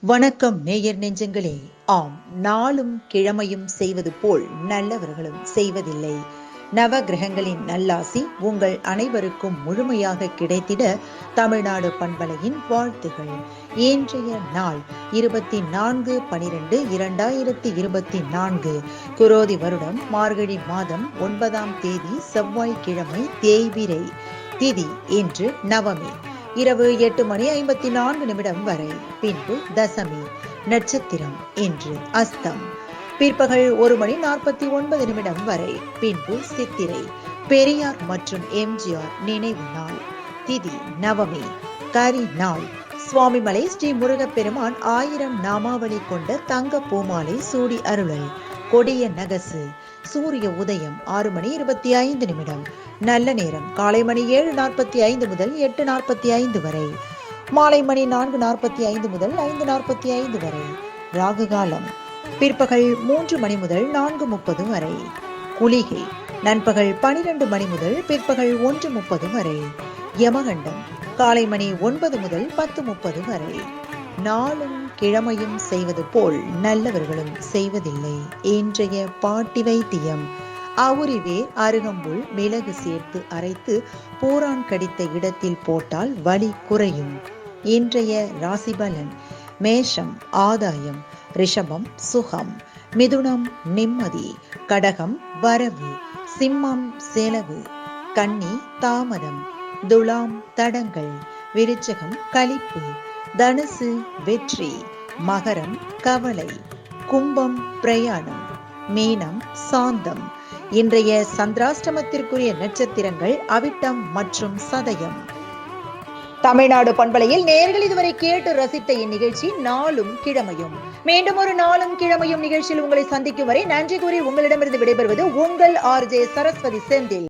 வணக்கம் நேயர் நெஞ்சங்களே. ஆம், நாளும் கிழமையும் செய்வது போல் நல்லவர்களும் செய்வதில்லை. நவ கிரகங்களின் நல்லாசி உங்கள் அனைவருக்கும் முழுமையாக கிடைத்திட தமிழ்நாடு பண்பலையின் வாழ்த்துகள். இன்றைய நாள் 24/12/2024 குரோதி வருடம் மார்கழி மாதம் 9ஆம் தேதி செவ்வாய்க்கிழமை, தேய்பிறை திதி இன்று நவமி. இரவு 8:54 வரை. பின்பு தசமி. நட்சத்திரம் இன்று அஸ்தம். பிற்பகல் 1:49 வரை. பின்பு சித்திரை. பெரியார் மற்றும் எம்ஜிஆர் நினைவு நாள். திதி நவமி. கரி நாள். சுவாமிமலை ஸ்ரீ முருகப்பெருமான் 1000 நாமாவளி கொண்ட தங்க பூமாலை சூடி அருளல். கொடிய நகசு. சூரிய உதயம் 6:25. நல்ல நேரம் காலை மணி 7:45 முதல் 8:45 வரை. மாலை மணி 4:45 முதல் 5:45 வரை. ராகு காலம் பிற்பகல் 3 மணி முதல் 4:30 வரை. குளிகை நண்பகல் 12 மணி முதல் பிற்பகல் 1:30 வரை. யமகண்டம் காலை மணி 9 முதல் 10:30 வரை. நாளும் கிழமையும் செய்வது போல் நல்லவர்களும் செய்வதில்லை. இன்றைய பாட்டி வைத்தியம்: அவுரிவேர், அருகம்புல், மிளகு சேர்த்து அரைத்து பூரான் கடித்த இடத்தில் போட்டால் வலி குறையும். இன்றைய ராசிபலன்: மேஷம் ஆதாயம், ரிஷபம் சுகம், மிதுனம் நிம்மதி, கடகம் வரவு, சிம்மம் செலவு, கன்னி தாமதம், துலாம் தடங்கள், விருச்சகம் களிப்பு, தனுசு வெற்றி, மகரம் கவலை, கும்பம் பிரயாணம், மீனம் சாந்தம். இன்றைய சந்திராஷ்டமத்திற்குரிய நட்சத்திரங்கள் அவிட்டம் மற்றும் சதயம். தமிழ்நாடு பண்பலையில் நேயர்கள் இதுவரை கேட்டு ரசித்த இந்நிகழ்ச்சி நாளும் கிழமையும். மீண்டும் ஒரு நாளும் கிழமையும் நிகழ்ச்சியில் உங்களை சந்திக்கும் வரை நன்றி கூறி உங்களிடமிருந்து விடைபெறுவது உங்கள் RJ சரஸ்வதி செந்தில்.